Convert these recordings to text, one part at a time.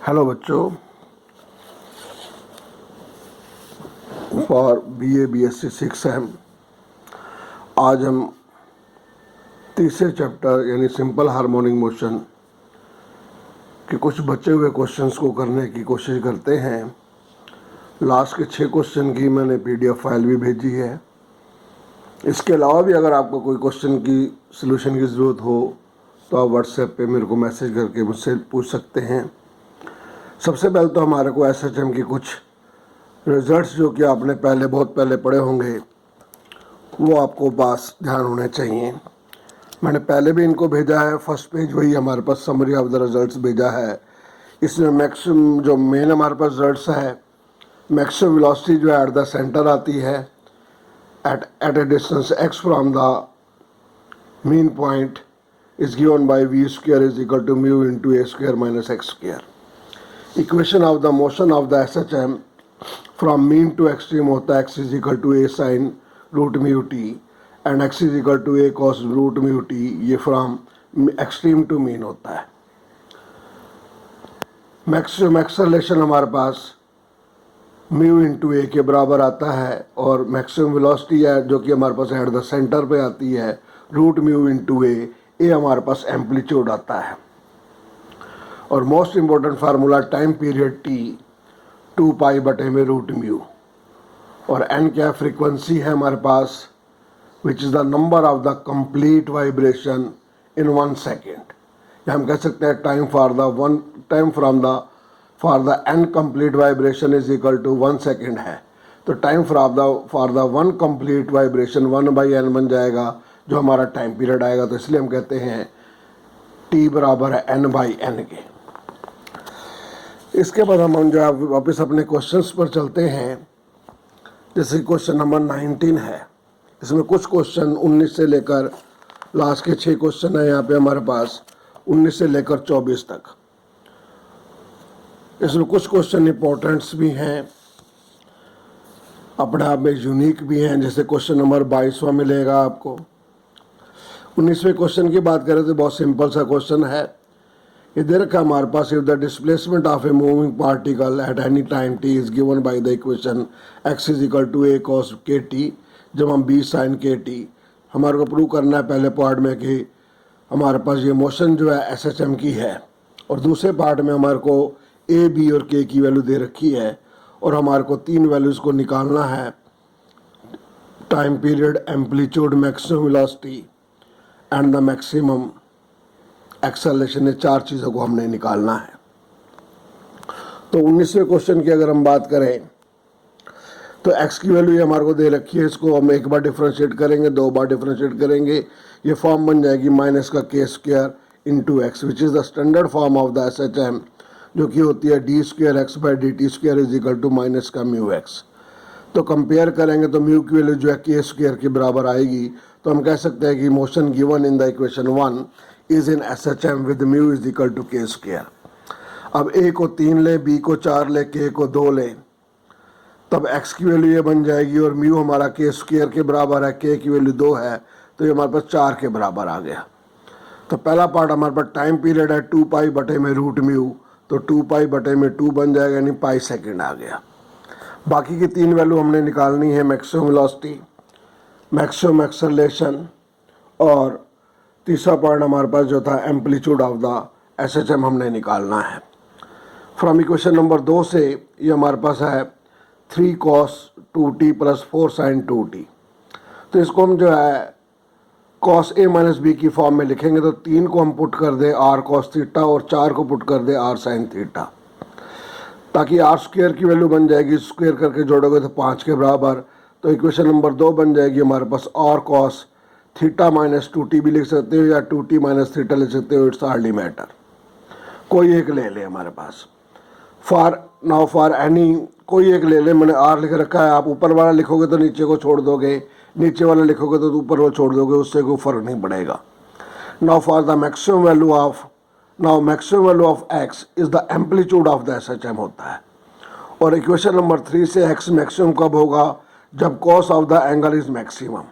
Hello बच्चों, for BA BSc 6M आज हम तीसरे चैप्टर यानी सिंपल हार्मोनिक मोशन के कुछ बचे हुए क्वेश्चंस को करने की कोशिश करते हैं। लास्ट के 6 क्वेश्चन की मैंने PDF फाइल भी भेजी है। इसके अलावा भी अगर आपको कोई क्वेश्चन की सलूशन की ज़रूरत हो तो आप व्हाट्सएप पे मेरे को मैसेज करके मुझसे पूछ सकते हैं। सबसे पहले तो हमारे को SHM की कुछ रिजल्ट्स जो कि आपने बहुत पहले पढ़े होंगे वो आपको पास ध्यान होने चाहिए। मैंने पहले भी इनको भेजा है। फर्स्ट पेज वही हमारे पास समरी ऑफ द रिजल्ट्स भेजा है। इसमें मैक्सिमम जो मेन हमारे पास रिजल्ट्स है, मैक्सिमम वेलोसिटी जो है एट द सेंटर आती है at a distance x from the mean point is given by v square is equal to mu into a square minus x square. Equation of the motion of the SHM from mean to extreme होता है x is equal to a sign root mu t and x is equal to a cos root mu t. ये from extreme to mean होता है। Maximum acceleration हमारे पास mu into a के बराबर आता है और मैक्सिमम वेलोसिटी है जो कि हमारे पास एट द सेंटर पे आती है रूट म्यू इंटू a हमारे पास एम्पलीट्यूड आता है। और most important formula time period t 2 pi बटे में रूट म्यू और n क्या फ्रीक्वेंसी है हमारे पास which is the number of the complete vibration in 1 second. या हम कह सकते हैं time for the n complete vibration is equal to 1 second है। तो time for the 1 complete vibration 1/n बन जाएगा जो हमारा टाइम पीरियड आएगा। तो इसलिए हम कहते हैं t बराबर है n/n के। इसके बाद हम जो है वापस अपने क्वेश्चंस पर चलते हैं। जैसे क्वेश्चन नंबर 19 है, इसमें कुछ क्वेश्चन 19 से लेकर लास्ट के 6 क्वेश्चन है यहाँ पे हमारे पास 19 से लेकर 24 तक। इसमें कुछ क्वेश्चन इंपॉर्टेंट्स भी हैं, अपने आप में यूनिक भी हैं। जैसे क्वेश्चन नंबर 22वां मिलेगा आपको। 19वें क्वेश्चन की बात करें तो बहुत सिंपल सा क्वेश्चन है। इधर का हमारे पास if the displacement of a moving particle at any time t is given by the equation x is equal to a cos kt, जब हम b sin kt हमारे को प्रूव करना है पहले पार्ट में कि हमारे पास ये मोशन जो है SHM की है और दूसरे पार्ट में हमारे को a b और k की वैल्यू दे रखी है और हमारे को 3 वैल्यूज़ को निकालना है। Time period, amplitude, maximum velocity and the maximum acceleration. ये 4 चीज़ों को हमने निकालना है। तो 19वें क्वेश्चन की अगर हम बात करें तो x की वैल्यू हमारे को दे रखी है। इसको हम एक बार डिफ्रेंशिएट करेंगे, 2 बार डिफ्रेंशिएट करेंगे, ये फॉर्म बन जाएगी माइनस का k square into x which is the standard form of the SHM जो कि होती है d square x by dt square is equal to minus का म्यू x। तो कंपेयर करेंगे तो म्यू की वैल्यू जो है k स्क्वायर के बराबर आएगी। तो हम कह सकते हैं कि motion given in the equation 1 is in SHM with mu is equal to k square. अब a को 3 ले, b को 4 ले, k को 2 ले, तब x की वैल्यू ये बन जाएगी और म्यू हमारा k स्क्वायर के बराबर है, k की वैल्यू 2 है तो ये हमारे पास 4 के बराबर आ गया। तो पहला पार्ट हमारे पास टाइम पीरियड है 2 पाई बटे में रूट म्यू, तो 2 पाई बटे में 2 बन जाएगा यानी पाई सेकेंड आ गया। बाकी की 3 वैल्यू हमने निकालनी है, मैक्सिमम वेलोसिटी, मैक्सिमम एक्सेलरेशन और तीसरा पॉइंट हमारे पास जो था एम्पलीट्यूड ऑफ द SHM हमने निकालना है। फ्रॉम इक्वेशन नंबर 2 से ये हमारे पास है 3 cos 2t plus 4 sin 2t। तो इसको हम जो है cos a माइनस b की फॉर्म में लिखेंगे। तो 3 को हम पुट कर दें r cos थीटा और 4 को पुट कर दें r sin थीटा, ताकि r स्क्वायर की वैल्यू बन जाएगी, स्क्वायर करके जोड़ोगे तो 5 के बराबर। तो इक्वेशन नंबर 2 बन जाएगी हमारे पास r cos theta minus 2t भी लिख सकते हो या 2t माइनस थीटा लिख सकते हो, इट्स हार्डली मैटर, कोई एक ले ले हमारे पास। फॉर एनी कोई एक ले ले, मैंने r लिख रखा है। आप ऊपर वाला लिखोगे तो नीचे को छोड़ दोगे, नीचे वाला लिखोगे तो ऊपर वाला छोड़ दोगे, उससे कोई फर्क नहीं पड़ेगा। Now for the maximum value of x is the amplitude of the SHM होता है। और इक्वेशन नंबर 3 से x मैक्सिमम कब होगा, जब cos of the angle is maximum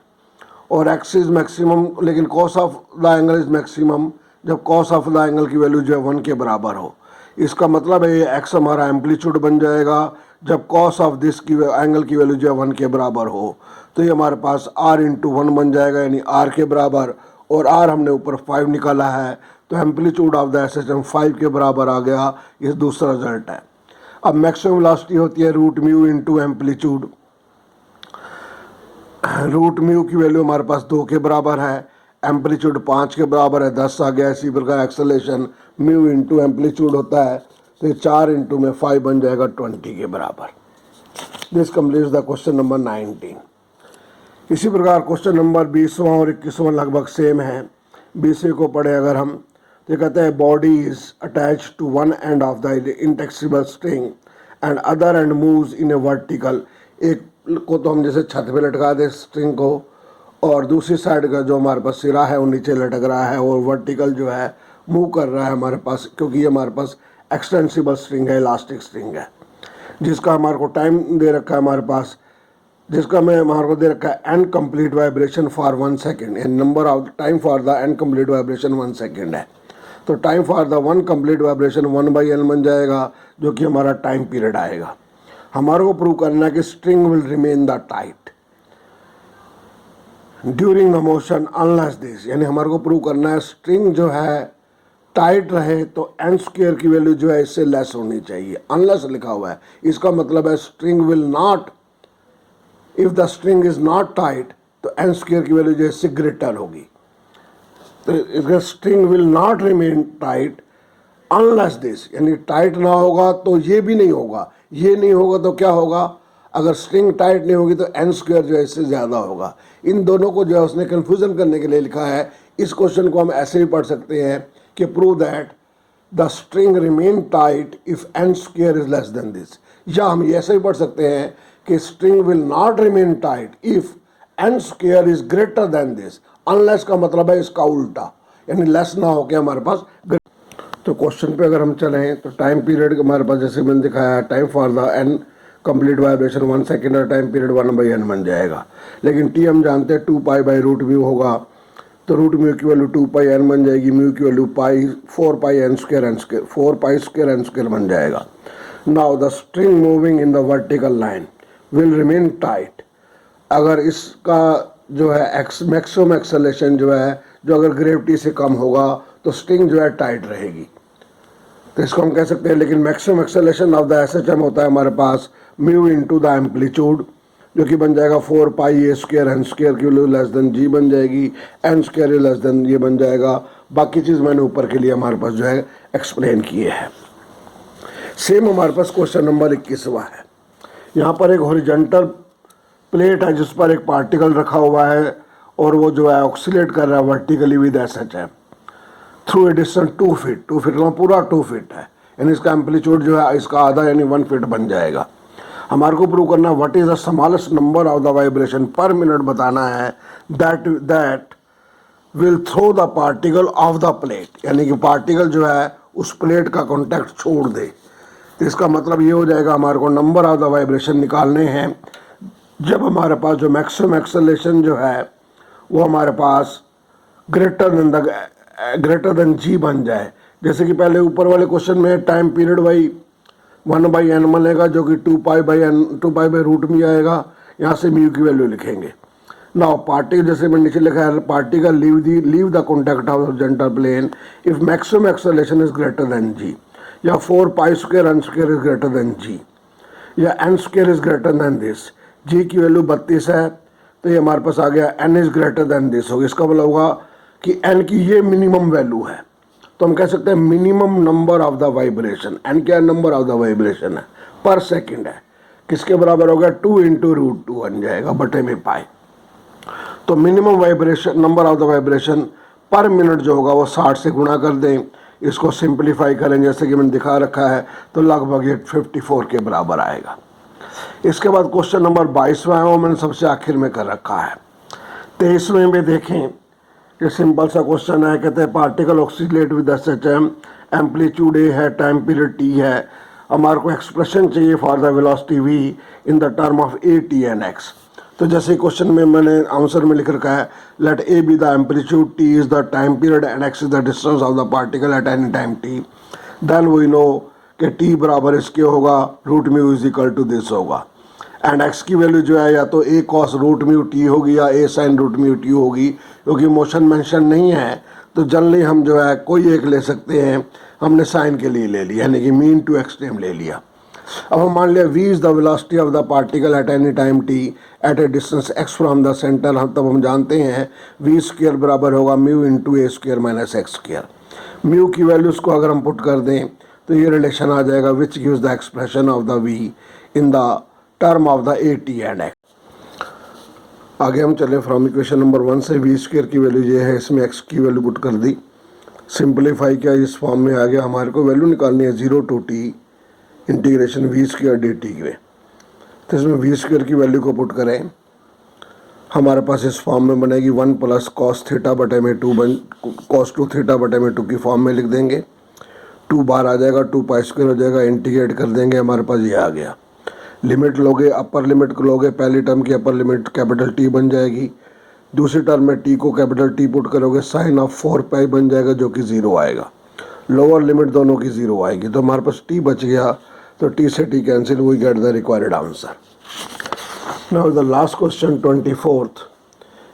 और x इज मैक्सिमम, लेकिन cos of the angle is maximum जब cos ऑफ द एंगल की वैल्यू जो है 1 के बराबर हो। इसका मतलब है ये एक्स हमारा एम्पलीट्यूड बन जाएगा जब कॉस ऑफ दिस की एंगल की वैल्यू जो है 1 के बराबर हो। तो ये हमारे पास r इंटू 1 बन जाएगा, यानी r के बराबर, और r हमने ऊपर 5 निकाला है, तो एम्पलीट्यूड ऑफ द एसएचएम 5 के बराबर आ गया। ये दूसरा रिजल्ट है। अब मैक्सिमम वेलोसिटी होती है root mu into amplitude. Root mu की वैल्यू हमारे पास 2 के बराबर है, एम्पलीट्यूड 5 के बराबर है, 10 आ गया। इसी प्रकार एक्सेलेरेशन म्यू इंटू एम्पलीट्यूड होता है, तो 4 इंटू में 5 बन जाएगा 20 के बराबर। This completes the question number 19। इसी प्रकार क्वेश्चन नंबर 20वां और 21वां लगभग सेम है। 20वें को पढ़े अगर हम, तो ये कहते हैं body is attach to one end of the inextensible string end other end moves in a vertical. एक को तो हम जैसे छत पे लटका दे स्ट्रिंग को, और दूसरी साइड का जो हमारे पास सिरा है वो नीचे लटक रहा है, और वर्टिकल जो है मूव कर रहा है हमारे पास, क्योंकि ये हमारे पास एक्सटेंसिबल स्ट्रिंग है, इलास्टिक स्ट्रिंग है, जिसका हमारे को टाइम दे रखा है हमारे पास, जिसका मैं हमारे को दे रखा है n complete vibration for 1 second, and number of time for the n complete vibration 1 second है। तो time for the 1 complete vibration 1/n बन जाएगा, जो कि हमारा टाइम पीरियड आएगा। हमारे को प्रूव करना है कि string will remain the tight during the motion unless this, यानी हमारे को प्रूव करना है स्ट्रिंग जो है टाइट रहे तो एन स्क्वायर की वैल्यू जो है इससे लेस होनी चाहिए। अनलेस लिखा हुआ है, इसका मतलब है string will not, if the string is not tight तो एन स्क्वायर की वैल्यू जो है इससे ग्रेटर होगी। तो इसका string will not remain tight unless this, यानी टाइट ना होगा तो ये भी नहीं होगा, ये नहीं होगा तो क्या होगा, अगर स्ट्रिंग टाइट नहीं होगी तो एन स्क्वायर जो है इससे ज़्यादा होगा। इन दोनों को जो है उसने कन्फ्यूजन करने के लिए लिखा है। इस क्वेश्चन को हम ऐसे भी पढ़ सकते हैं कि prove that the string remain tight if n square is less than this, या हम ऐसे भी पढ़ सकते हैं कि string will not remain tight if n square is greater than this. Unless का मतलब है इसका उल्टा, यानी लेस ना होके हमारे पास। तो क्वेश्चन पे अगर हम चलें तो टाइम पीरियड हमारे पास जैसे मैंने दिखाया, time for the n complete vibration 1 second और टाइम पीरियड 1/n बन जाएगा। लेकिन टी हम जानते हैं 2π/रूट म्यू होगा, तो रूट म्यू की वैल्यू 2πn बन जाएगी, म्यू की वैल्यू 4πn² बन जाएगा। Now the string moving in the vertical line will remain tight. अगर इसका जो है मैक्सिमम एक्सेलेरेशन जो है, जो अगर ग्रेविटी से कम होगा तो स्ट्रिंग जो है टाइट रहेगी, तो इसको हम कह सकते हैं। लेकिन maximum acceleration of the SHM होता है हमारे पास म्यू इंटू द एम्पलीट्यूड, जो कि बन जाएगा 4πa² एन स्क्वायर की वैल्यू लेस देन जी बन जाएगी, एन स्क्वायर लेस देन ये बन जाएगा। बाकी चीज़ मैंने ऊपर के लिए हमारे पास जो है एक्सप्लेन किए हैं। सेम हमारे पास क्वेश्चन नंबर 21वां है। यहाँ पर एक हॉरिजॉन्टल प्लेट है जिस पर एक पार्टिकल रखा हुआ है, और वो जो है ऑक्सीलेट कर रहा है vertically with SHM through a distance 2 feet. 2 feet का पूरा 2 फीट है, यानी इसका एम्पलीट्यूड जो है इसका आधा यानी 1 फीट बन जाएगा। हमारे को प्रूव करना है what is the smallest number of the vibration per minute बताना है that will throw the particle of the plate, यानी कि पार्टिकल जो है उस प्लेट का कॉन्टैक्ट छोड़ दे। तो इसका मतलब ये हो जाएगा हमारे को नंबर ऑफ द वाइब्रेशन निकालने हैं जब हमारे पास जो मैक्सिमम एक्सेलेरेशन जो है वो हमारे पास ग्रेटर देन जी बन जाए। जैसे कि पहले ऊपर वाले क्वेश्चन में टाइम पीरियड बाई 1/n बनेगा, जो कि 2π/रूट म्यू आएगा। यहाँ से म्यू की वैल्यू लिखेंगे। नाउ पार्टिकल, जैसे मैंने नीचे लिखा है, particle leave the contact of horizontal plane if maximum acceleration is greater than G, या 4π² n² is greater than G, या n² is greater than this. G की वैल्यू 32 है, तो ये हमारे पास आ गया n is greater than this होगा। इसका मतलब होगा कि n की ये मिनिमम वैल्यू है, तो हम कह सकते हैं minimum number of the vibration. n क्या नंबर ऑफ द वाइब्रेशन है, पर सेकंड है, किसके बराबर होगा 2 इंटू रूट 2 बन जाएगा बटे में पाई। तो minimum vibration number of the vibration per minute जो होगा वो 60 से गुणा कर दें। इसको सिंप्लीफाई करें जैसे कि मैंने दिखा रखा है, तो लगभग ये 54 के बराबर आएगा। इसके बाद क्वेश्चन नंबर 22वां है, वो मैंने सबसे आखिर में कर रखा है। 23वें में देखें, ये सिंपल सा क्वेश्चन है। कहते हैं particle oscillate with SHM, amplitude A है, टाइम पीरियड टी है। हमारे को एक्सप्रेशन चाहिए for the velocity V in the term of A T and X. तो जैसे क्वेश्चन में मैंने आंसर में लिख रखा है, let a be the amplitude, t is the time period and x is the distance of the particle at any time t. Then we know कि t बराबर इसके होगा root mu is equal to this होगा, and x की value जो है या तो a cos root mu t होगी या a sine root mu t होगी, क्योंकि मोशन मेंशन नहीं है तो जनरली हम जो है कोई एक ले सकते हैं, हमने साइन के लिए ले लिया यानी कि मीन टू एक्सट्रीम ले लिया। अब हम मान लिया v is the velocity of the particle at any time t at a distance x from the centre, हम तब हम जानते हैं v स्क्वायर बराबर होगा mu into a square minus x square. Mu की वैल्यूज़ को अगर हम पुट कर दें तो ये रिलेशन आ जाएगा which gives the expression of the v in the term of the A T and x. आगे हम चले फ्रॉम इक्वेशन नंबर 1 से v स्क्वायर की वैल्यू ये है, इसमें x की वैल्यू पुट कर दी, सिंप्लीफाई किया, इस फॉर्म में आ गया। हमारे को वैल्यू निकालनी है 0 to t integration v square d t में, तो इसमें वी स्क्वायर की वैल्यू को पुट करें, हमारे पास इस फॉर्म में बनेगी 1 प्लस कॉस थीटा बटे में 2 कॉस 2 थीटा बटे में 2 की फॉर्म में लिख देंगे, 2 बाहर आ जाएगा, 2 पाई स्क्वायर हो जाएगा, इंटीग्रेट कर देंगे, हमारे पास ये आ गया। लिमिट लोगे, अपर लिमिट को लोगे, पहली टर्म की अपर लिमिट कैपिटल टी बन जाएगी, दूसरी टर्म में टी को कैपिटल टी पुट करोगे, साइन ऑफ 4 पाई बन जाएगा जो कि 0 आएगा, लोअर लिमिट दोनों की 0 आएगी, तो हमारे पास टी बच गया, तो टी से t cancel, we get the required answer. Now the last question 24th,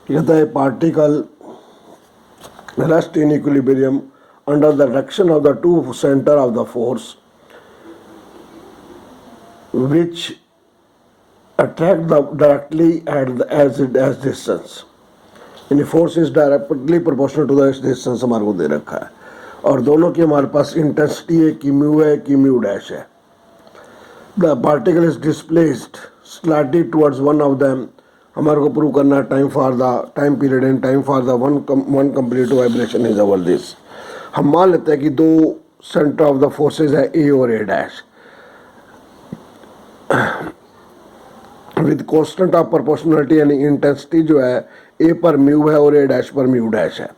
कहता है particle rest in equilibrium under the direction of the two centre of the force which attract the directly at the as distance, यानी force is directly proportional to the distance हमारे को दे रखा है, और दोनों की हमारे पास इंटेंसिटी है कि म्यू है कि म्यू डैश है। The particle is displaced slightly towards one of them, हमारे को प्रूव करना है time for the time period and time for the one complete vibration is over this. हम मान लेते हैं कि दो सेंटर ऑफ द फोर्सेज है ए और A dash, with constant of proportionality, यानी इंटेंसिटी जो है ए पर म्यू है और ए डैश पर म्यू डैश है।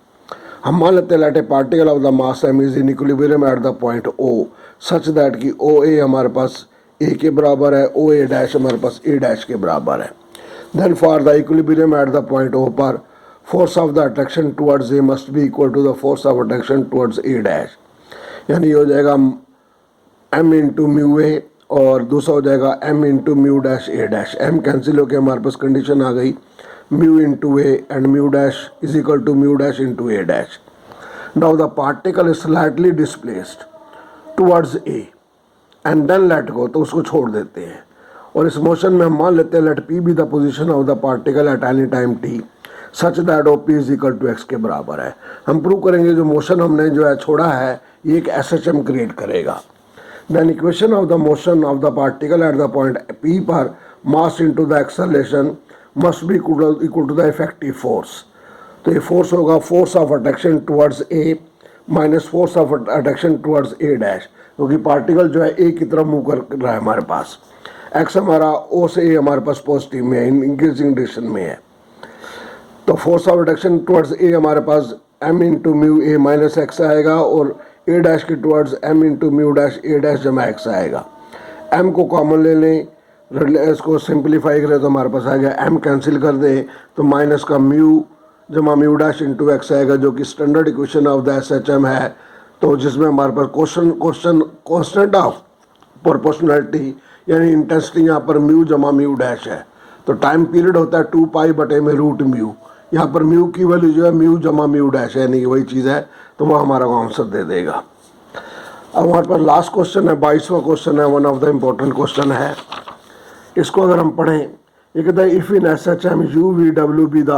हम मान लेते हैं let a particle of the mass M is in equilibrium at the point O such that कि ओ ए हमारे पास ए के बराबर है, ओ ए डैश हमारे पास ए डैश के बराबर है। Then for the equilibrium at the point O पर force of the attraction towards A must be equal to the force of attraction towards A dash, यानी हो जाएगा एम इंटू म्यू ए और दूसरा हो जाएगा m इंटू म्यू डैश ए dash. m cancel होकर हमारे पास कंडीशन आ गई mu into a and mu dash is equal to mu dash into a dash. Now the particle is slightly displaced towards a and then let go, तो उसको छोड़ देते हैं, और इस मोशन में हम मान लेते हैं let P be the position of the particle at any time t such that O P is equal to x के बराबर है। हम प्रूव करेंगे जो मोशन हमने जो है छोड़ा है ये एक SHM क्रिएट करेगा। Then equation of the motion of the particle at the point P पर mass into the acceleration must be equal to the effective force। तो ये फोर्स होगा force of attraction towards A minus force of attraction towards A dash, क्योंकि particle जो है A की तरफ move कर रहा है हमारे पास, X हमारा O से A हमारे पास पॉजिटिव में है, इंक्रीजिंग डायरेक्शन में है, तो force of attraction towards A हमारे पास m into mu A minus X आएगा और ए डैश के towards m into mu dash ए डैश जमा एक्स आएगा। m को कॉमन ले लें, इसको सिंप्लीफाई करें तो हमारे पास आ गया m कैंसिल कर दें तो माइनस का म्यू जमा म्यू डैश इंटू एक्स आएगा, जो कि standard equation of the SHM है, तो जिसमें हमारे पास कॉन्स्टेंट ऑफ प्रोपोर्शनलिटी यानी इंटेंसिटी यहाँ पर म्यू जमा म्यू डैश है, तो टाइम पीरियड होता है 2 पाई बटे में रूट म्यू, यहाँ पर म्यू की वैल्यू जो है म्यू जमा म्यू डैश है, यानी कि वही चीज़ है, तो वह हमारा आंसर दे देगा। अब हमारे पास लास्ट क्वेश्चन है, 22वां क्वेश्चन है, one of the important question है। इसको अगर हम पढ़ें, ये कहता है if in SHM u v डब्ल्यू be the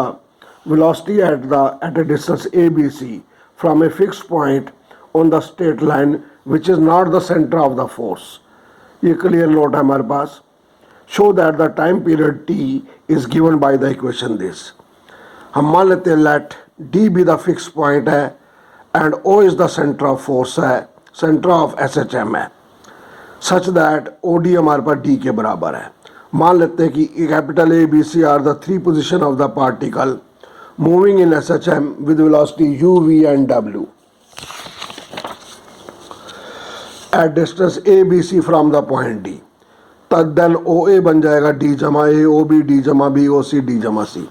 velocity at a distance a B c from a fix point on the straight line which is not the centre of the force, ये क्लियर नोट है हमारे पास। Show that the time period T is given by the equation this. हम मान लेते हैं let D be the fix point है and O is the centre of force है, सेंटर ऑफ SHM है, सच दैट ओ डी हमारे पास D के बराबर है। मान लेते हैं कि capital A B C are the three position of the particle moving in SHM with velocity u v and डब्ल्यू at distance a B c from the point D, तब देन ओ ए बन जाएगा d जमा a, O B d जमा b, O C d जमा c.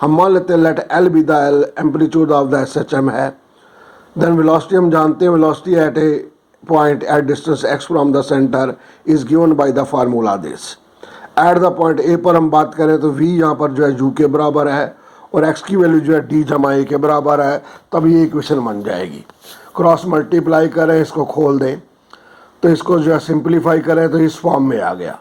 हम मान लेते हैं let l be the amplitude of the SHM है, देन वेलोसिटी हम जानते हैं velocity at A point at distance x from the center is given by the formula this. At the point A पर हम बात करें तो v यहाँ पर जो है u के बराबर है और x की वैल्यू जो है d जमा a के बराबर है, तब ये इक्वेशन बन जाएगी। क्रॉस मल्टीप्लाई करें, इसको खोल दें तो इसको जो है सिंप्लीफाई करें तो इस फॉर्म में आ गया,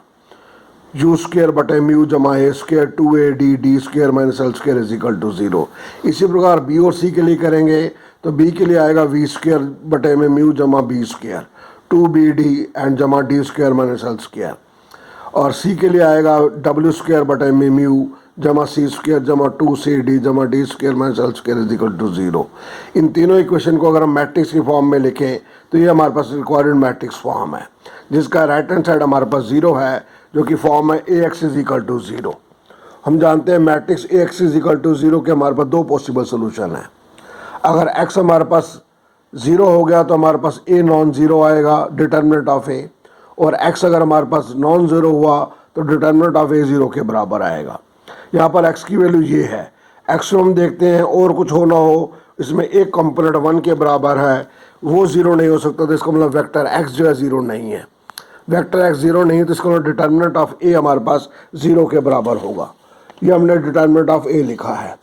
यू स्क्र बटे म्यू जमा A square 2ad D square minus L square is equal to 0। इसी प्रकार बी और सी के लिए करेंगे तो बी के लिए आएगा वी स्क्र बटे में म्यू जमा बी स्क्र 2bd एंड जमा d square minus L square, और सी के लिए आएगा डब्ल्यू स्क्र बटे में म्यू जमा सी स्क्र जमा 2cd जमा d square minus L square is equal to 0। इन तीनों इक्वेशन को अगर हम मैट्रिक्स की फॉर्म में लिखें तो ये हमारे पास रिक्वायर्ड मैट्रिक्स फॉर्म है, जिसका राइट हैंड साइड हमारे पास 0 है, जो कि फॉर्म है ax इज इक्वल टू 0। हम जानते हैं matrix ax is equal to 0 के हमारे पास दो पॉसिबल सोल्यूशन हैं। अगर x हमारे पास 0 हो गया तो हमारे पास a नॉन ज़ीरो आएगा, डिटर्मिनेंट ऑफ a, और x अगर हमारे पास नॉन ज़ीरो हुआ तो डिटर्मिनेंट ऑफ a 0 के बराबर आएगा। यहाँ पर x की वैल्यू ये है। x को हम देखते हैं और कुछ हो ना हो, इसमें एक कंपोनेंट 1 के बराबर है, वो 0 नहीं हो सकता, तो इसका मतलब वेक्टर x जो है 0 नहीं है। वेक्टर x 0 नहीं है तो इसका मतलब डिटर्मिनेंट ऑफ a हमारे पास 0 के बराबर होगा। ये हमने डिटर्मिनेंट ऑफ a लिखा है,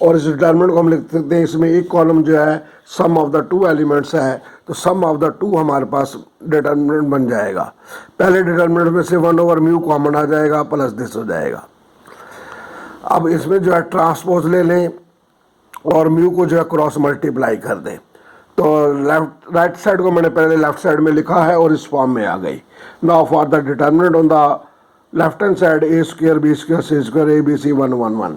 और इस डिटर्मिनेंट को हम लिख सकते हैं, इसमें एक कॉलम जो है सम ऑफ द टू एलिमेंट्स है, तो सम ऑफ द टू हमारे पास डिटर्मिनेंट बन जाएगा। पहले डिटर्मिनेंट में से 1/μ कॉमन आ जाएगा, प्लस दिस हो जाएगा। अब इसमें जो है ट्रांसपोज ले लें और म्यू को जो है क्रॉस मल्टीप्लाई कर दें, तो लेफ्ट राइट साइड को मैंने पहले लेफ्ट साइड में लिखा है और इस फॉर्म में आ गई। Now for the determinant on the left hand side a square b square c square a b c 1 1 1,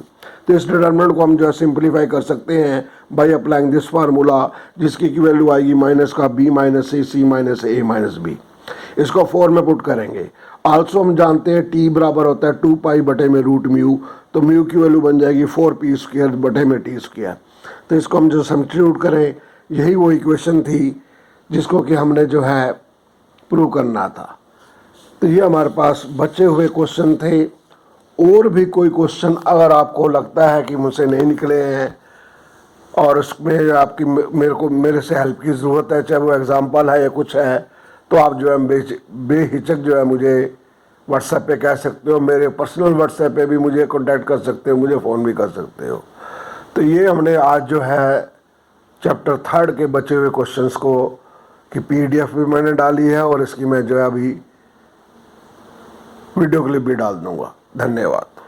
तो इस डिटर्मिनेंट को हम जो है सिंप्लीफाई कर सकते हैं बाय अप्लाइंग दिस फार्मूला, जिसकी की वैल्यू आएगी माइनस का b minus c minus a minus b। इसको 4 में पुट करेंगे। आल्सो हम जानते हैं t बराबर होता है 2 पाई बटे में रूट म्यू, तो म्यू की वैल्यू बन जाएगी 4p स्क्र बटे में t स्क्र। तो इसको हम जो सब्स्टिट्यूट करें, यही वो इक्वेशन थी जिसको कि हमने जो है प्रूव करना था। तो ये हमारे पास बचे हुए क्वेश्चन थे। और भी कोई क्वेश्चन अगर आपको लगता है कि मुझसे नहीं निकले हैं और उसमें आपकी मेरे से हेल्प की ज़रूरत है, चाहे वो एग्जांपल है या कुछ है, तो आप जो है बेहिचक जो है मुझे व्हाट्सएप पे कह सकते हो। मेरे पर्सनल व्हाट्सएप पे भी मुझे कांटेक्ट कर सकते हो, मुझे फ़ोन भी कर सकते हो। तो ये हमने आज जो है चैप्टर 3 के बचे हुए क्वेश्चंस को की PDF भी मैंने डाली है, और इसकी मैं जो है अभी वीडियो क्लिप भी डाल दूंगा। धन्यवाद।